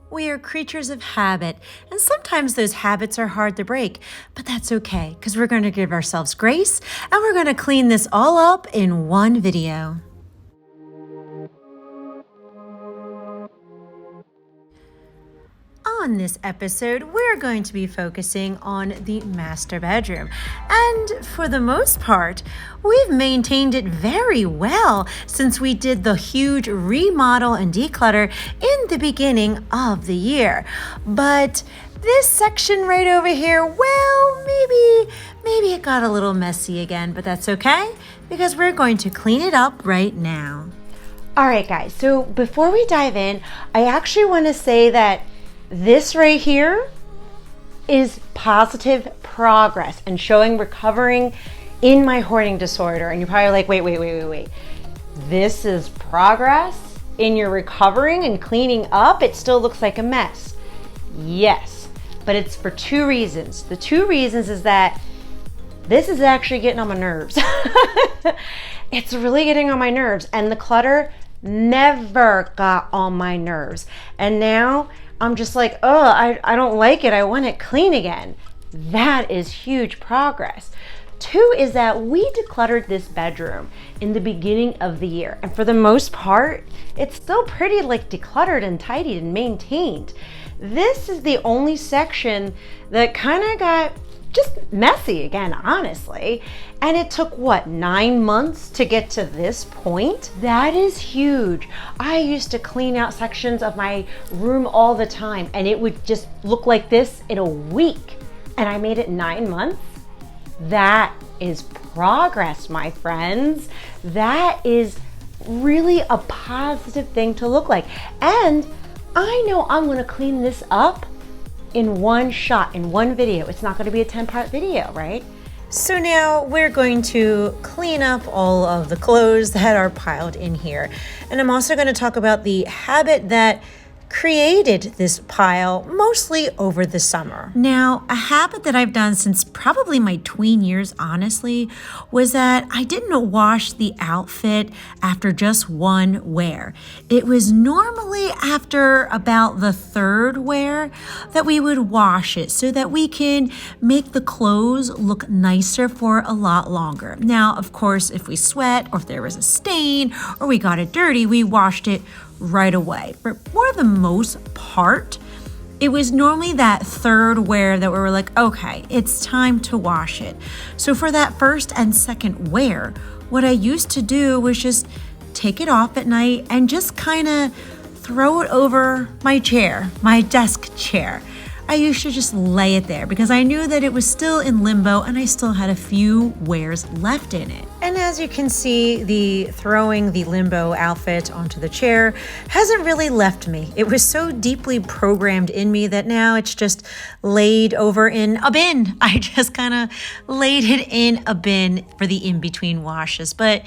We are creatures of habit, and sometimes those habits are hard to break, but that's okay because we're going to give ourselves grace and we're going to clean this all up in one video. On this episode, we're going to be focusing on the master bedroom. And for the most part, we've maintained it very well since we did the huge remodel and declutter in the beginning of the year. But this section right over here, well, maybe it got a little messy again, but that's okay because we're going to clean it up right now. All right, guys, so before we dive in, I actually want to say that this right here is positive progress and showing recovering in my hoarding disorder. And you're probably like, wait. This is progress in your recovering and cleaning up? It still looks like a mess. Yes, but it's for two reasons. The two reasons is that this is actually getting on my nerves. It's really getting on my nerves, and the clutter never got on my nerves. And now I'm just like, I don't like it. I want it clean again. That is huge progress. Two is that we decluttered this bedroom in the beginning of the year. And for the most part, it's still pretty like decluttered and tidied and maintained. This is the only section that kind of got just messy again, honestly. And it took, 9 months to get to this point? That is huge. I used to clean out sections of my room all the time, and it would just look like this in a week. And I made it 9 months? That is progress, my friends. That is really a positive thing to look like. And I know I'm gonna clean this up in one shot, in one video. It's not going to be a 10-part video, right? So now we're going to clean up all of the clothes that are piled in here. And I'm also going to talk about the habit that created this pile mostly over the summer. Now, a habit that I've done since probably my tween years, honestly, was that I didn't wash the outfit after just one wear. It was normally after about the third wear that we would wash it so that we can make the clothes look nicer for a lot longer. Now, of course, if we sweat or if there was a stain or we got it dirty, we washed it right away. But for the most part, it was normally that third wear that we were like, okay, it's time to wash it. So for that first and second wear, what I used to do was just take it off at night and just kind of throw it over my chair, my desk chair. I used to just lay it there because I knew that it was still in limbo and I still had a few wears left in it. And as you can see, the throwing the limbo outfit onto the chair hasn't really left me. It was so deeply programmed in me that now it's just laid over in a bin. I just kind of laid it in a bin for the in-between washes, but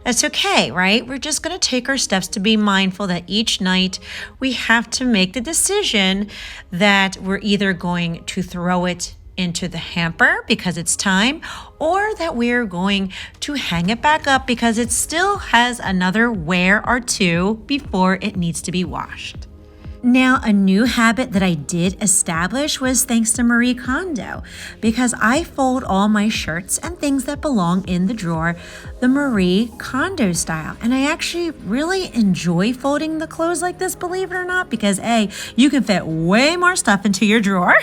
that's okay, right? We're just going to take our steps to be mindful that each night we have to make the decision that we're either going to throw it into the hamper because it's time, or that we're going to hang it back up because it still has another wear or two before it needs to be washed. Now, a new habit that I did establish was thanks to Marie Kondo, because I fold all my shirts and things that belong in the drawer the Marie Kondo style. And I actually really enjoy folding the clothes like this, believe it or not, because A, you can fit way more stuff into your drawer,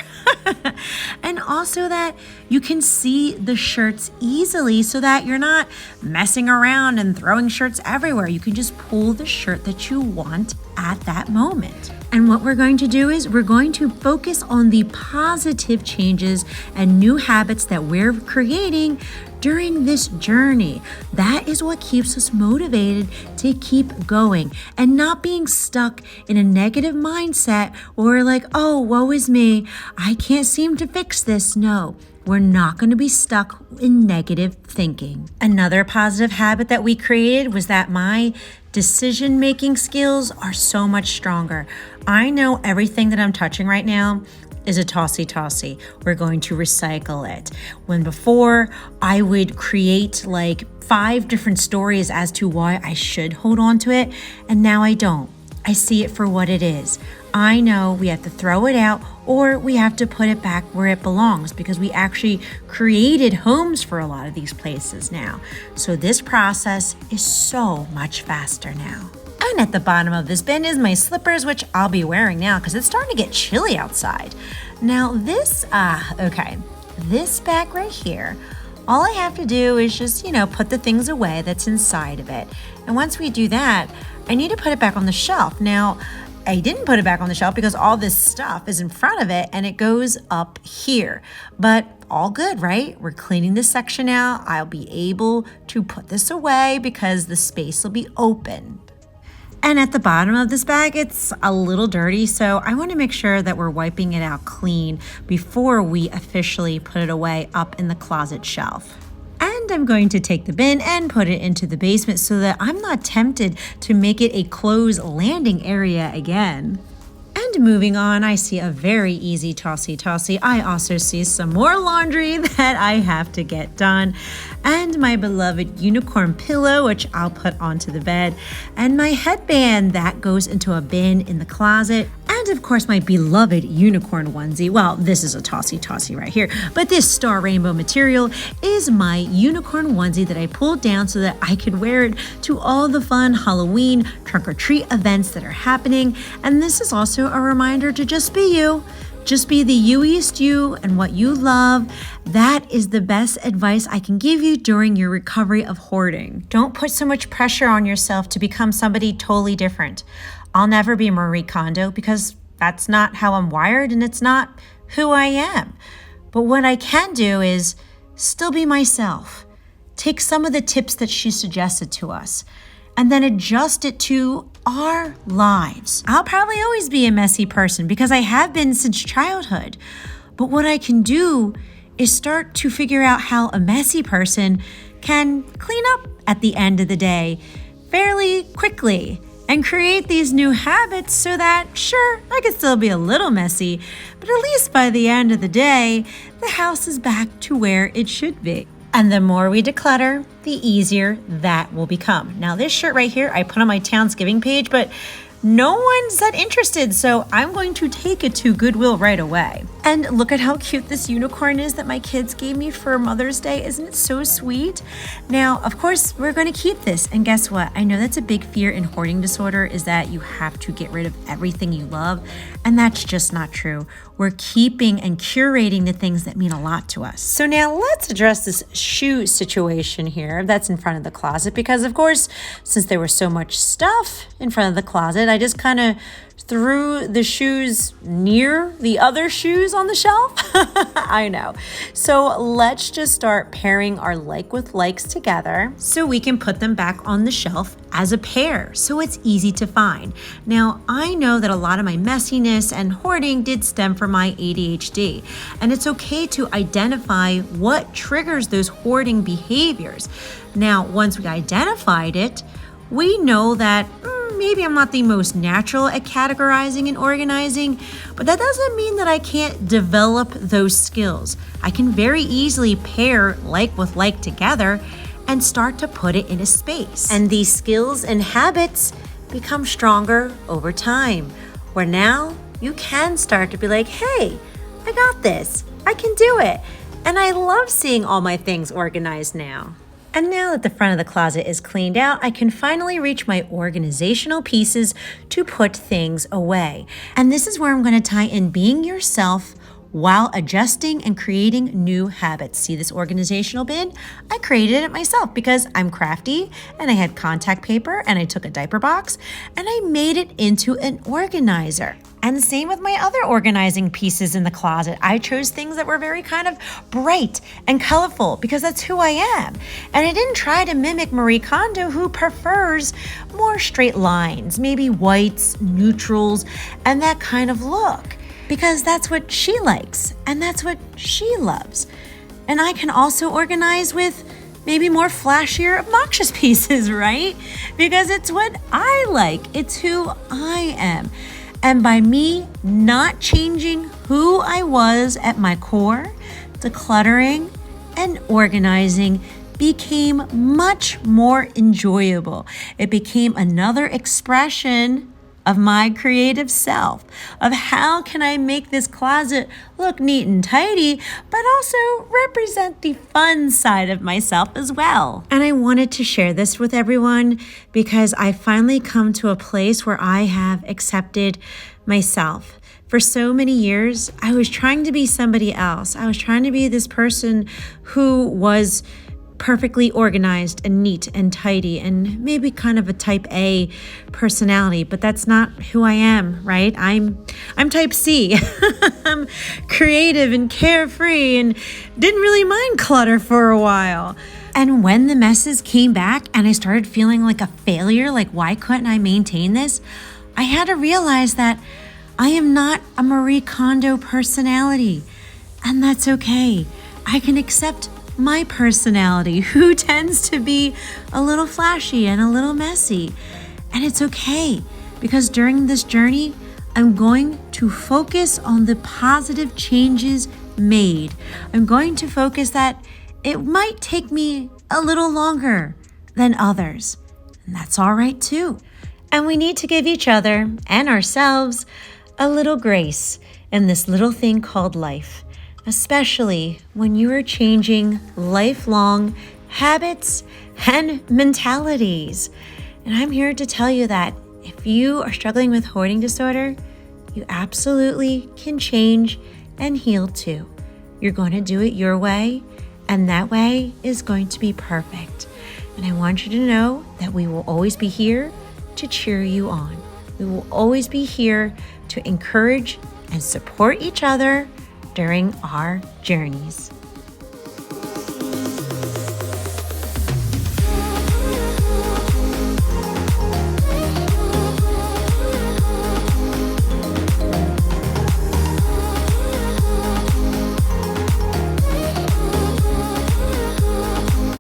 and also that you can see the shirts easily so that you're not messing around and throwing shirts everywhere. You can just pull the shirt that you want at that moment. And what we're going to do is we're going to focus on the positive changes and new habits that we're creating during this journey. That is what keeps us motivated to keep going and not being stuck in a negative mindset where we're like, oh, woe is me, I can't seem to fix this. No, we're not going to be stuck in negative thinking. Another positive habit that we created was that my decision-making skills are so much stronger. I know everything that I'm touching right now is a tossy-tossy. We're going to recycle it. When before I would create like 5 different stories as to why I should hold on to it, and now I don't. I see it for what it is. I know we have to throw it out or we have to put it back where it belongs because we actually created homes for a lot of these places now. So this process is so much faster now. And at the bottom of this bin is my slippers, which I'll be wearing now because it's starting to get chilly outside. Now this bag right here, all I have to do is just, put the things away that's inside of it. And once we do that, I need to put it back on the shelf. Now, I didn't put it back on the shelf because all this stuff is in front of it and it goes up here. But all good, right? We're cleaning this section out. I'll be able to put this away because the space will be open. And at the bottom of this bag, it's a little dirty, so I want to make sure that we're wiping it out clean before we officially put it away up in the closet shelf. And I'm going to take the bin and put it into the basement so that I'm not tempted to make it a clothes landing area again. And moving on, I see a very easy tossy. I also see some more laundry that I have to get done. And my beloved unicorn pillow, which I'll put onto the bed. And my headband that goes into a bin in the closet. And of course, my beloved unicorn onesie. Well, this is a tossy right here. But this star rainbow material is my unicorn onesie that I pulled down so that I could wear it to all the fun Halloween trunk or treat events that are happening. And this is also a reminder to just be you. Just be the youiest you and what you love. That is the best advice I can give you during your recovery of hoarding. Don't put so much pressure on yourself to become somebody totally different. I'll never be Marie Kondo because that's not how I'm wired and it's not who I am. But what I can do is still be myself. Take some of the tips that she suggested to us and then adjust it to our lives. I'll probably always be a messy person because I have been since childhood. But what I can do is start to figure out how a messy person can clean up at the end of the day fairly quickly and create these new habits so that, sure, I can still be a little messy, but at least by the end of the day, the house is back to where it should be. And the more we declutter, the easier that will become. Now, this shirt right here, I put on my Townsgiving page, but no one's that interested, so I'm going to take it to Goodwill right away. And look at how cute this unicorn is that my kids gave me for Mother's Day. Isn't it so sweet? Now, of course, we're going to keep this. And guess what? I know that's a big fear in hoarding disorder is that you have to get rid of everything you love. And that's just not true. We're keeping and curating the things that mean a lot to us. So now let's address this shoe situation here that's in front of the closet because, of course, since there was so much stuff in front of the closet, I just kind of threw the shoes near the other shoes on the shelf. I know. So let's just start pairing our like with likes together so we can put them back on the shelf as a pair so it's easy to find. Now, I know that a lot of my messiness and hoarding did stem from my ADHD, and it's okay to identify what triggers those hoarding behaviors. Now, once we identified it, we know that maybe I'm not the most natural at categorizing and organizing, but that doesn't mean that I can't develop those skills. I can very easily pair like with like together and start to put it in a space. And these skills and habits become stronger over time, where now you can start to be like, hey, I got this, I can do it. And I love seeing all my things organized now. And now that the front of the closet is cleaned out, I can finally reach my organizational pieces to put things away. And this is where I'm going to tie in being yourself while adjusting and creating new habits. See this organizational bin? I created it myself because I'm crafty and I had contact paper and I took a diaper box and I made it into an organizer. And the same with my other organizing pieces in the closet. I chose things that were very kind of bright and colorful because that's who I am. And I didn't try to mimic Marie Kondo, who prefers more straight lines, maybe whites, neutrals, and that kind of look, because that's what she likes and that's what she loves. And I can also organize with maybe more flashier, obnoxious pieces, right? Because it's what I like. It's who I am. And by me not changing who I was at my core, decluttering and organizing became much more enjoyable. It became another expression of my creative self, of how can I make this closet look neat and tidy, but also represent the fun side of myself as well. And I wanted to share this with everyone because I finally come to a place where I have accepted myself. For so many years, I was trying to be somebody else. I was trying to be this person who was perfectly organized and neat and tidy and maybe kind of a type A personality, but that's not who I am, right? I'm type C. I'm creative and carefree and didn't really mind clutter for a while. And when the messes came back and I started feeling like a failure, like why couldn't I maintain this? I had to realize that I am not a Marie Kondo personality, and that's okay. I can accept my personality, who tends to be a little flashy and a little messy. And it's okay, because during this journey, I'm going to focus on the positive changes made. I'm going to focus that it might take me a little longer than others, and that's all right too. And we need to give each other and ourselves a little grace in this little thing called life, especially when you are changing lifelong habits and mentalities. And I'm here to tell you that if you are struggling with hoarding disorder, you absolutely can change and heal too. You're going to do it your way, and that way is going to be perfect. And I want you to know that we will always be here to cheer you on. We will always be here to encourage and support each other during our journeys.